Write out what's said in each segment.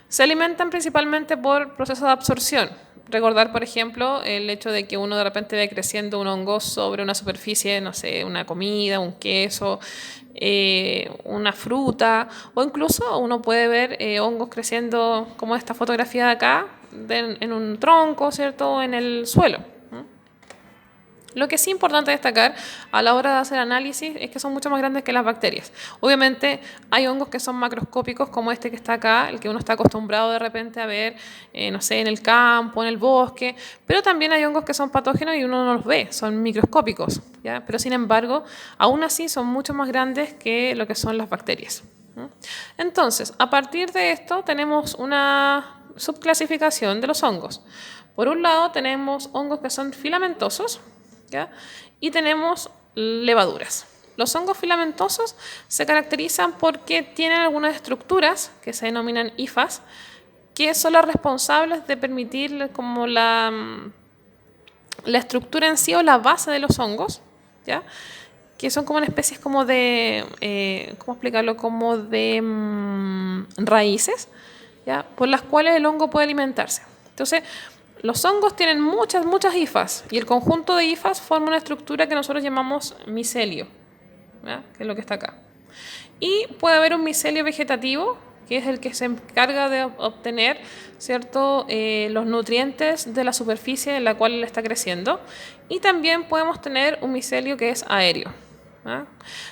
Se alimentan principalmente por procesos de absorción. Recordar, por ejemplo, el hecho de que uno de repente ve creciendo un hongo sobre una superficie, no sé, una comida, un queso, una fruta, o incluso uno puede ver hongos creciendo, como esta fotografía de acá, en un tronco, ¿cierto? O en el suelo. Lo que es importante destacar a la hora de hacer análisis es que son mucho más grandes que las bacterias. Obviamente hay hongos que son macroscópicos como este que está acá, el que uno está acostumbrado de repente a ver, no sé, en el campo, en el bosque, pero también hay hongos que son patógenos y uno no los ve, son microscópicos, ¿ya? Pero sin embargo, aún así son mucho más grandes que lo que son las bacterias. Entonces, a partir de esto tenemos una subclasificación de los hongos. Por un lado tenemos hongos que son filamentosos, ¿ya? Y tenemos levaduras. Los hongos filamentosos se caracterizan porque tienen algunas estructuras que se denominan hifas, que son las responsables de permitir como la estructura en sí o la base de los hongos, ¿ya? Que son como una especie como de, ¿cómo explicarlo? Como de raíces, ¿ya? Por las cuales el hongo puede alimentarse. Entonces, los hongos tienen muchas, muchas hifas y el conjunto de hifas forma una estructura que nosotros llamamos micelio, ¿ya? Que es lo que está acá. Y puede haber un micelio vegetativo, que es el que se encarga de obtener, ¿cierto? Los nutrientes de la superficie en la cual él está creciendo. Y también podemos tener un micelio que es aéreo. ¿Ah?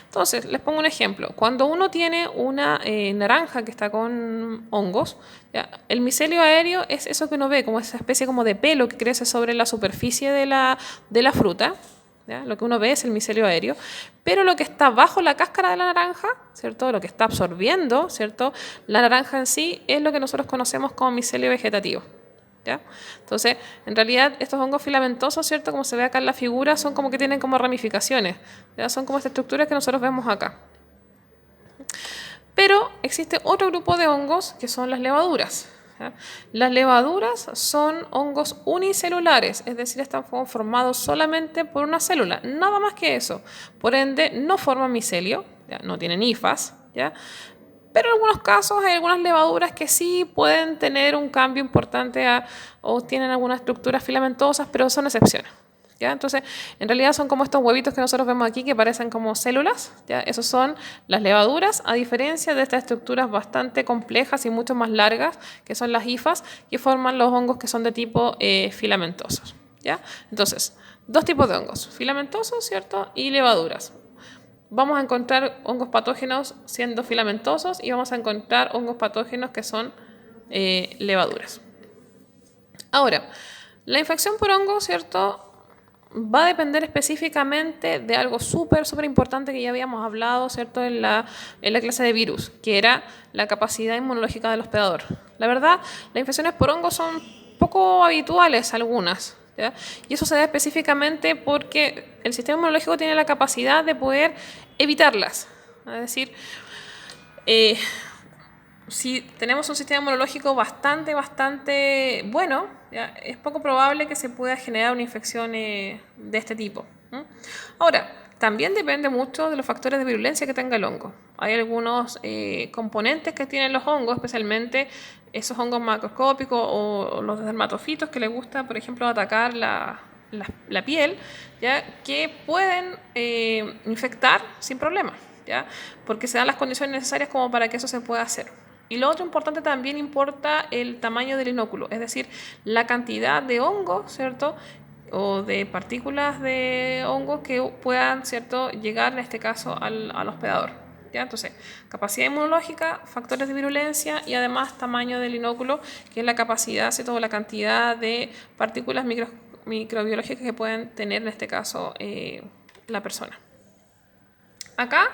Entonces, les pongo un ejemplo. Cuando uno tiene una naranja que está con hongos, ¿ya? El micelio aéreo es eso que uno ve, como esa especie como de pelo que crece sobre la superficie de la fruta. ¿Ya? Lo que uno ve es el micelio aéreo, pero lo que está bajo la cáscara de la naranja, ¿cierto? Lo que está absorbiendo, ¿cierto? La naranja en sí es lo que nosotros conocemos como micelio vegetativo. ¿Ya? Entonces, en realidad, estos hongos filamentosos, ¿cierto? Como se ve acá en la figura, son como que tienen como ramificaciones, ¿ya? Son como esta estructura que nosotros vemos acá. Pero existe otro grupo de hongos que son las levaduras. ¿Ya? Las levaduras son hongos unicelulares, es decir, están formados solamente por una célula, nada más que eso. Por ende, no forman micelio, ¿ya? No tienen hifas, ¿ya? Pero en algunos casos hay algunas levaduras que sí pueden tener un cambio importante o tienen algunas estructuras filamentosas, pero son excepciones. ¿Ya? Entonces, en realidad son como estos huevitos que nosotros vemos aquí que parecen como células. ¿Ya? Esos son las levaduras, a diferencia de estas estructuras bastante complejas y mucho más largas, que son las hifas, que forman los hongos que son de tipo filamentosos. ¿Ya? Entonces, dos tipos de hongos, filamentosos, ¿cierto? Y levaduras. Vamos a encontrar hongos patógenos siendo filamentosos y vamos a encontrar hongos patógenos que son levaduras. Ahora, la infección por hongos, ¿cierto? Va a depender específicamente de algo súper, súper importante que ya habíamos hablado, ¿cierto? En la clase de virus, que era la capacidad inmunológica del hospedador. La verdad, las infecciones por hongos son poco habituales algunas, ¿ya? Y eso se da específicamente porque el sistema inmunológico tiene la capacidad de poder evitarlas. Es decir, si tenemos un sistema inmunológico bastante bueno, ¿ya? Es poco probable que se pueda generar una infección de este tipo. Ahora, también depende mucho de los factores de virulencia que tenga el hongo. Hay algunos componentes que tienen los hongos, especialmente esos hongos macroscópicos o los dermatofitos que les gusta, por ejemplo, atacar la piel, ¿ya? Que pueden infectar sin problema, ¿ya? Porque se dan las condiciones necesarias como para que eso se pueda hacer. Y lo otro importante también importa el tamaño del inóculo, es decir, la cantidad de hongos, ¿cierto? O de partículas de hongos que puedan, ¿cierto?, llegar en este caso al hospedador. ¿Ya? Entonces, capacidad inmunológica, factores de virulencia y además tamaño del inóculo, que es la capacidad, ¿cierto?, o la cantidad de partículas microbiológicas que pueden tener en este caso la persona. Acá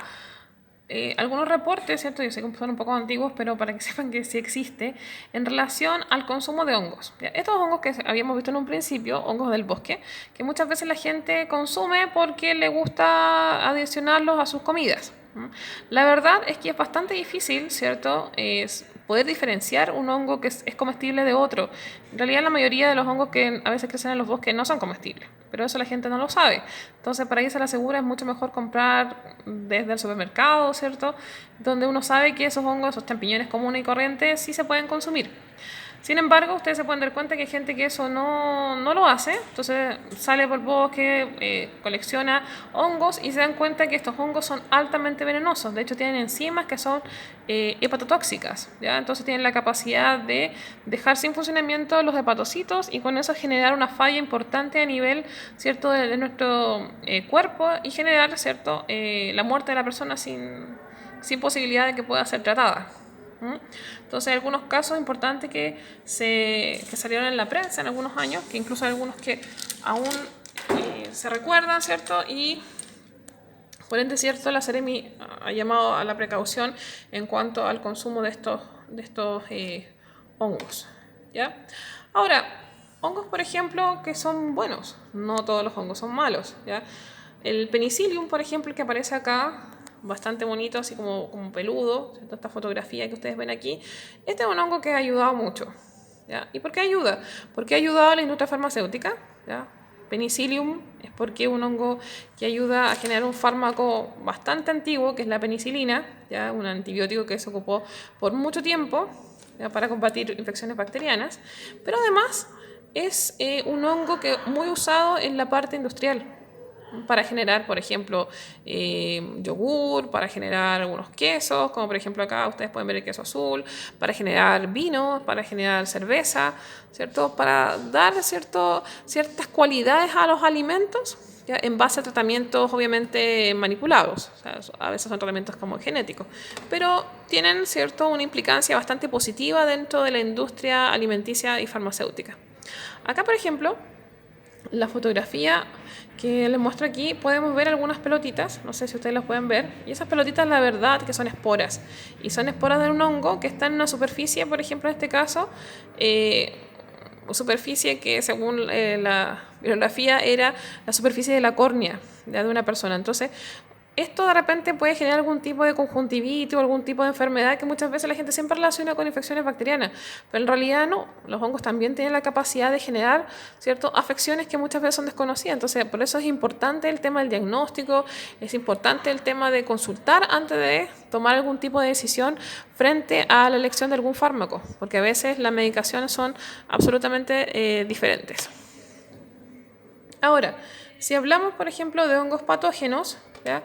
algunos reportes, ¿cierto? Yo sé que son un poco antiguos, pero para que sepan que sí existe, en relación al consumo de hongos. ¿Ya? Estos hongos que habíamos visto en un principio, hongos del bosque, que muchas veces la gente consume porque le gusta adicionarlos a sus comidas. La verdad es que es bastante difícil, ¿cierto? Es poder diferenciar un hongo que es comestible de otro. En realidad la mayoría de los hongos que a veces crecen en los bosques no son comestibles, pero eso la gente no lo sabe. Entonces para irse a la segura es mucho mejor comprar desde el supermercado, ¿cierto? Donde uno sabe que esos hongos, esos champiñones comunes y corrientes sí se pueden consumir. Sin embargo, ustedes se pueden dar cuenta que hay gente que eso no lo hace, entonces sale por el bosque, colecciona hongos y se dan cuenta que estos hongos son altamente venenosos. De hecho, tienen enzimas que son hepatotóxicas, ¿ya? Entonces tienen la capacidad de dejar sin funcionamiento los hepatocitos y con eso generar una falla importante a nivel, ¿cierto?, de nuestro cuerpo y generar, ¿cierto?, la muerte de la persona sin posibilidad de que pueda ser tratada. Entonces, hay algunos casos importantes que salieron en la prensa en algunos años, que incluso hay algunos que aún se recuerdan, ¿cierto? Y por ende, ¿cierto? La Seremi ha llamado a la precaución en cuanto al consumo de estos hongos, ¿ya? Ahora, hongos, por ejemplo, que son buenos, no todos los hongos son malos, ¿ya? El penicillium, por ejemplo, que aparece acá, bastante bonito, así como peludo, ¿cierto? Esta fotografía que ustedes ven aquí, este es un hongo que ha ayudado mucho, ¿ya? ¿Y por qué ayuda? Porque ha ayudado a la industria farmacéutica, ¿ya? Penicillium es porque es un hongo que ayuda a generar un fármaco bastante antiguo, que es la penicilina, ¿ya? Un antibiótico que se ocupó por mucho tiempo, ¿ya?, para combatir infecciones bacterianas, pero además es un hongo que muy usado en la parte industrial, para generar, por ejemplo, yogur, para generar algunos quesos, como por ejemplo acá ustedes pueden ver el queso azul, para generar vino, para generar cerveza, ¿cierto? Para dar ciertas cualidades a los alimentos, ¿ya?, en base a tratamientos obviamente manipulados. O sea, a veces son tratamientos como genéticos, pero tienen, ¿cierto?, una implicancia bastante positiva dentro de la industria alimenticia y farmacéutica. Acá, por ejemplo, la fotografía que les muestro aquí, podemos ver algunas pelotitas, no sé si ustedes las pueden ver, y esas pelotitas la verdad que son esporas, y son esporas de un hongo que está en una superficie, por ejemplo en este caso, superficie que según la bibliografía era la superficie de la córnea de una persona. Entonces esto de repente puede generar algún tipo de conjuntivitis o algún tipo de enfermedad que muchas veces la gente siempre relaciona con infecciones bacterianas, pero en realidad no. Los hongos también tienen la capacidad de generar, ¿cierto?, afecciones que muchas veces son desconocidas. Entonces, por eso es importante el tema del diagnóstico, es importante el tema de consultar antes de tomar algún tipo de decisión frente a la elección de algún fármaco, porque a veces las medicaciones son absolutamente diferentes. Ahora, si hablamos, por ejemplo, de hongos patógenos, ¿ya?,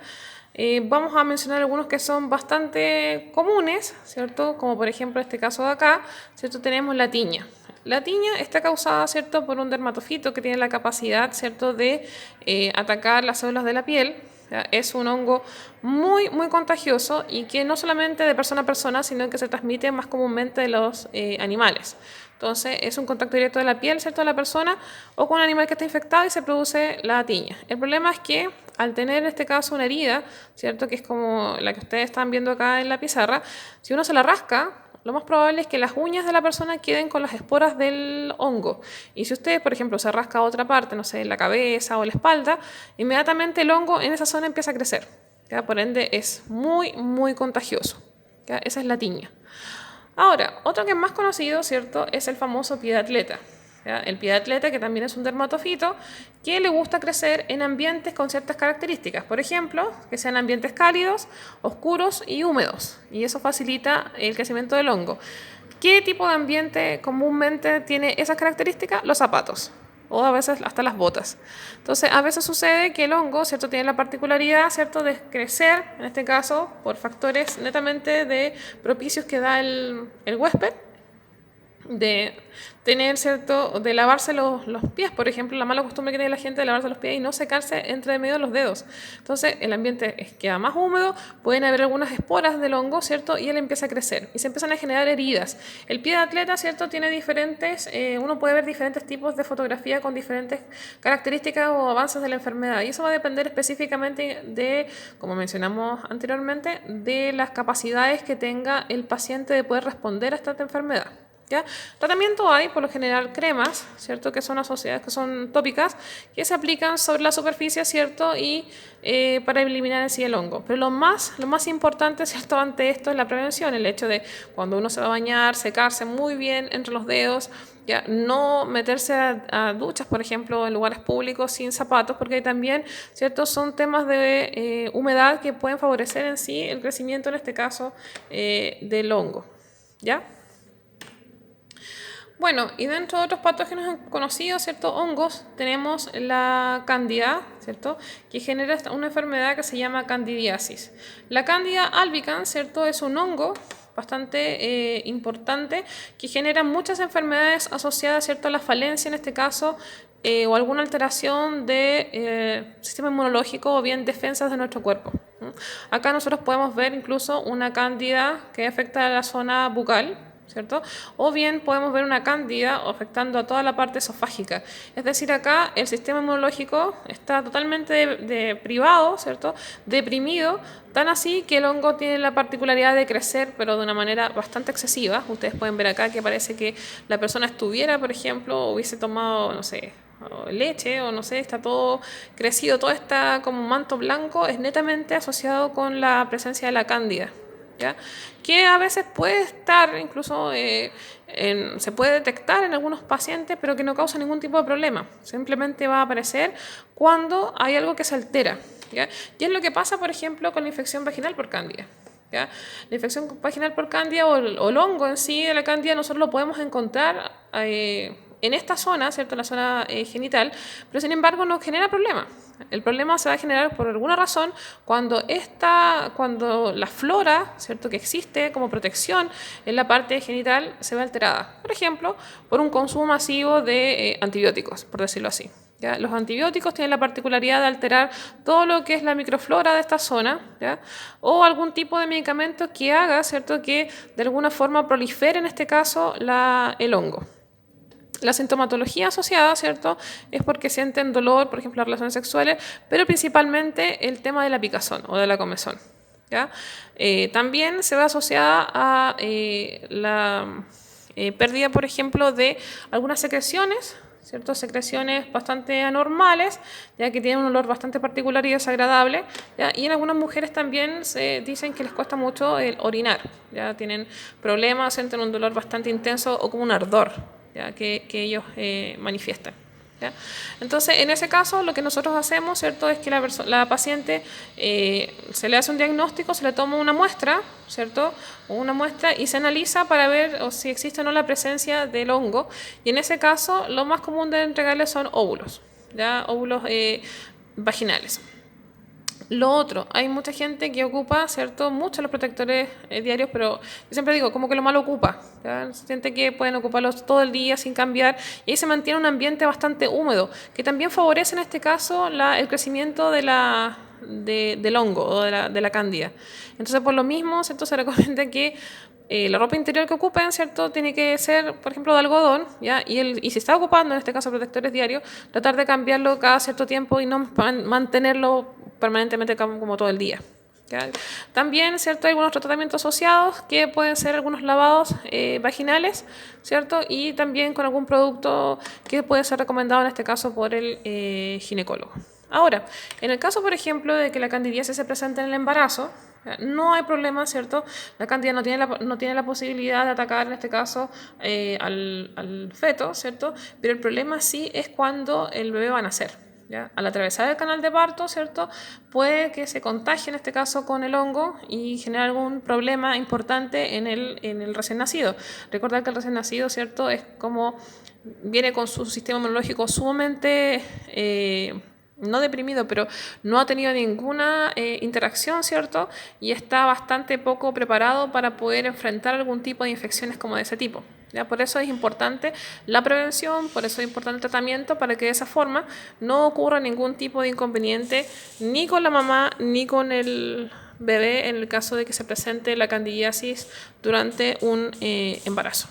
vamos a mencionar algunos que son bastante comunes, ¿cierto? Como por ejemplo este caso de acá, ¿cierto? Tenemos la tiña. La tiña está causada, ¿cierto?, por un dermatofito que tiene la capacidad, ¿cierto?, de atacar las células de la piel. ¿Ya? Es un hongo muy, muy contagioso y que no solamente de persona a persona, sino que se transmite más comúnmente de los animales. Entonces, es un contacto directo de la piel, ¿cierto?, de la persona o con un animal que está infectado y se produce la tiña. El problema es que al tener en este caso una herida, ¿cierto?, que es como la que ustedes están viendo acá en la pizarra, si uno se la rasca, lo más probable es que las uñas de la persona queden con las esporas del hongo. Y si usted, por ejemplo, se rasca otra parte, no sé, la cabeza o la espalda, inmediatamente el hongo en esa zona empieza a crecer, ¿ya? Por ende, es muy, muy contagioso, ¿ya? Esa es la tiña. Ahora, otro que es más conocido, ¿cierto?, es el famoso pie de atleta, ¿ya? El pie de atleta, que también es un dermatofito, que le gusta crecer en ambientes con ciertas características. Por ejemplo, que sean ambientes cálidos, oscuros y húmedos. Y eso facilita el crecimiento del hongo. ¿Qué tipo de ambiente comúnmente tiene esas características? Los zapatos. O a veces hasta las botas. Entonces, a veces sucede que el hongo, ¿cierto?, tiene la particularidad, ¿cierto?, de crecer, en este caso, por factores netamente de propicios que da el huésped, de tener, ¿cierto?, de lavarse los pies, por ejemplo, la mala costumbre que tiene la gente de lavarse los pies y no secarse entre medio de los dedos. Entonces, el ambiente queda más húmedo, pueden haber algunas esporas del hongo, ¿cierto?, y él empieza a crecer y se empiezan a generar heridas. El pie de atleta, ¿cierto?, tiene diferentes, uno puede ver diferentes tipos de fotografía con diferentes características o avances de la enfermedad, y eso va a depender específicamente de, como mencionamos anteriormente, de las capacidades que tenga el paciente de poder responder a esta enfermedad. ¿Ya? Tratamiento hay, por lo general, cremas, ¿cierto? Que son asociadas, que son tópicas, que se aplican sobre la superficie, ¿cierto? Y para eliminar en sí el hongo. Pero lo más importante, ¿cierto? Ante esto es la prevención, el hecho de cuando uno se va a bañar, secarse muy bien entre los dedos, ya no meterse a duchas, por ejemplo, en lugares públicos sin zapatos, porque también, ¿cierto? Son temas de humedad que pueden favorecer en sí el crecimiento, en este caso, del hongo, ¿ya? Bueno, y dentro de otros patógenos conocidos, ¿cierto? Hongos, tenemos la cándida, ¿cierto? Que genera una enfermedad que se llama candidiasis. La cándida albicans, ¿cierto? Es un hongo bastante importante que genera muchas enfermedades asociadas, ¿cierto? A la falencia, en este caso, o alguna alteración del sistema inmunológico o bien defensas de nuestro cuerpo. Acá nosotros podemos ver incluso una cándida que afecta a la zona bucal, ¿cierto? O bien podemos ver una cándida afectando a toda la parte esofágica. Es decir, acá el sistema inmunológico está totalmente privado, ¿cierto? Deprimido, tan así que el hongo tiene la particularidad de crecer, pero de una manera bastante excesiva. Ustedes pueden ver acá que parece que la persona estuviera, por ejemplo, hubiese tomado, no sé, leche o no sé, está todo crecido, todo está como un manto blanco, es netamente asociado con la presencia de la cándida. ¿Ya? Que a veces puede estar, incluso se puede detectar en algunos pacientes, pero que no causa ningún tipo de problema. Simplemente va a aparecer cuando hay algo que se altera. ¿Ya? Y es lo que pasa, por ejemplo, con la infección vaginal por cándida. ¿Ya? La infección vaginal por cándida o el hongo en sí de la cándida nosotros lo podemos encontrar en esta zona, ¿cierto? En la zona genital, pero sin embargo no genera problema. El problema se va a generar por alguna razón cuando la flora, ¿cierto? Que existe como protección en la parte genital se ve alterada. Por ejemplo, por un consumo masivo de antibióticos, por decirlo así. ¿Ya? Los antibióticos tienen la particularidad de alterar todo lo que es la microflora de esta zona, ¿ya? O algún tipo de medicamento que haga, ¿cierto? Que de alguna forma prolifere, en este caso, el hongo. La sintomatología asociada, ¿cierto? Es porque sienten dolor, por ejemplo, las relaciones sexuales, pero principalmente el tema de la picazón o de la comezón, ¿ya? También se ve asociada a la pérdida, por ejemplo, de algunas secreciones, ¿cierto? Secreciones bastante anormales, ya que tienen un olor bastante particular y desagradable, ¿ya? Y en algunas mujeres también se dicen que les cuesta mucho el orinar, ya tienen problemas, sienten un dolor bastante intenso o como un ardor, ¿ya? Que ellos manifiestan. ¿Ya? Entonces, en ese caso, lo que nosotros hacemos, ¿cierto? Es que la paciente se le hace un diagnóstico, se le toma una muestra, ¿cierto? Una muestra y se analiza para ver si existe o no la presencia del hongo. Y en ese caso, lo más común de entregarle son óvulos, ¿ya? Óvulos vaginales. Lo otro, hay mucha gente que ocupa, ¿cierto? Muchos los protectores diarios, pero yo siempre digo, como que lo malo ocupa. ¿Ya? Siente que pueden ocuparlos todo el día sin cambiar y ahí se mantiene un ambiente bastante húmedo, que también favorece en este caso el crecimiento del hongo o de la cándida. Entonces, por lo mismo, ¿cierto? Se recomienda que la ropa interior que ocupen, ¿cierto? Tiene que ser, por ejemplo, de algodón, ¿ya? Y si está ocupando, en este caso, protectores diarios, tratar de cambiarlo cada cierto tiempo y no mantenerlo permanentemente como todo el día. ¿Ya? También, ¿cierto? Hay algunos tratamientos asociados que pueden ser algunos lavados vaginales, ¿cierto? Y también con algún producto que puede ser recomendado en este caso por el ginecólogo. Ahora, en el caso, por ejemplo, de que la candidiasis se presente en el embarazo, no hay problema, ¿cierto? La cándida no tiene la posibilidad de atacar, en este caso, al feto, ¿cierto? Pero el problema sí es cuando el bebé va a nacer. ¿Ya? Al atravesar el canal de parto, ¿cierto? Puede que se contagie en este caso con el hongo y genere algún problema importante en el recién nacido. Recordar que el recién nacido, ¿cierto? Es como viene con su sistema inmunológico sumamente no deprimido, pero no ha tenido ninguna interacción, ¿cierto? Y está bastante poco preparado para poder enfrentar algún tipo de infecciones como de ese tipo. ¿Ya? Por eso es importante la prevención, por eso es importante el tratamiento, para que de esa forma no ocurra ningún tipo de inconveniente ni con la mamá ni con el bebé en el caso de que se presente la candidiasis durante un embarazo.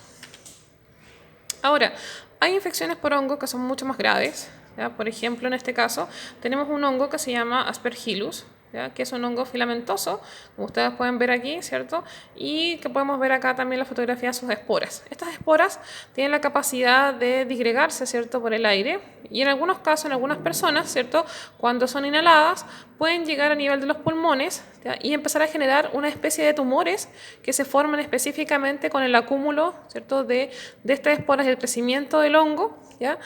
Ahora, hay infecciones por hongo que son mucho más graves. ¿Ya? Por ejemplo, en este caso, tenemos un hongo que se llama Aspergillus, ¿ya? Que es un hongo filamentoso, como ustedes pueden ver aquí, ¿cierto? Y que podemos ver acá también la fotografía de sus esporas. Estas esporas tienen la capacidad de disgregarse, ¿cierto? Por el aire, y en algunos casos, en algunas personas, ¿cierto? Cuando son inhaladas, pueden llegar a nivel de los pulmones, ¿ya? Y empezar a generar una especie de tumores que se forman específicamente con el acúmulo, ¿cierto? De estas esporas y el crecimiento del hongo, ¿ya?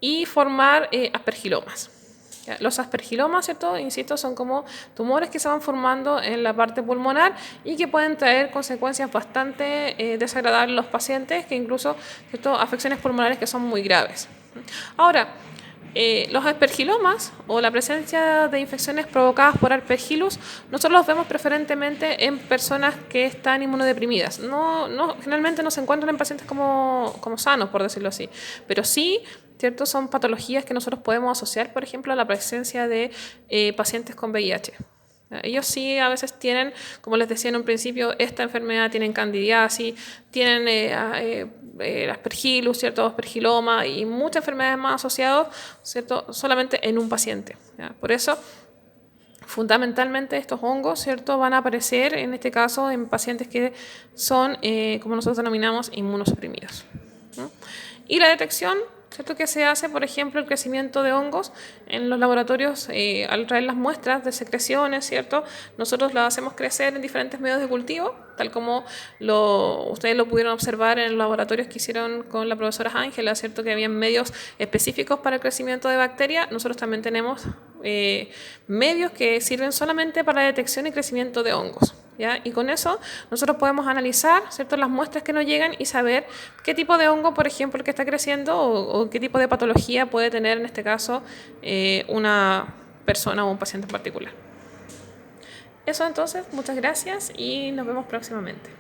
Y formar aspergilomas. ¿Ya? Los aspergilomas, ¿cierto? Insisto, son como tumores que se van formando en la parte pulmonar y que pueden traer consecuencias bastante desagradables a los pacientes, que incluso, ¿cierto? Afecciones pulmonares que son muy graves. Ahora, los aspergilomas o la presencia de infecciones provocadas por Aspergillus, nosotros los vemos preferentemente en personas que están inmunodeprimidas. Generalmente no se encuentran en pacientes como sanos, por decirlo así, pero sí, ¿cierto? Son patologías que nosotros podemos asociar, por ejemplo, a la presencia de pacientes con VIH. Ellos sí a veces tienen, como les decía en un principio, esta enfermedad, tienen candidiasis, tienen aspergillus, ¿cierto? Aspergiloma y muchas enfermedades más asociadas, ¿cierto? Solamente en un paciente, ¿ya? Por eso, fundamentalmente estos hongos, ¿cierto? Van a aparecer, en este caso, en pacientes que son, como nosotros denominamos, inmunosuprimidos, ¿no? Y la detección, ¿cierto? Que se hace, por ejemplo, el crecimiento de hongos en los laboratorios al traer las muestras de secreciones, ¿cierto? Nosotros las hacemos crecer en diferentes medios de cultivo, tal como ustedes lo pudieron observar en los laboratorios que hicieron con la profesora Ángela, ¿cierto? Que habían medios específicos para el crecimiento de bacterias. Nosotros también tenemos medios que sirven solamente para la detección y crecimiento de hongos, ¿ya? Y con eso nosotros podemos analizar, ¿cierto? Las muestras que nos llegan y saber qué tipo de hongo, por ejemplo, el que está creciendo o qué tipo de patología puede tener en este caso una persona o un paciente en particular. Eso entonces, muchas gracias y nos vemos próximamente.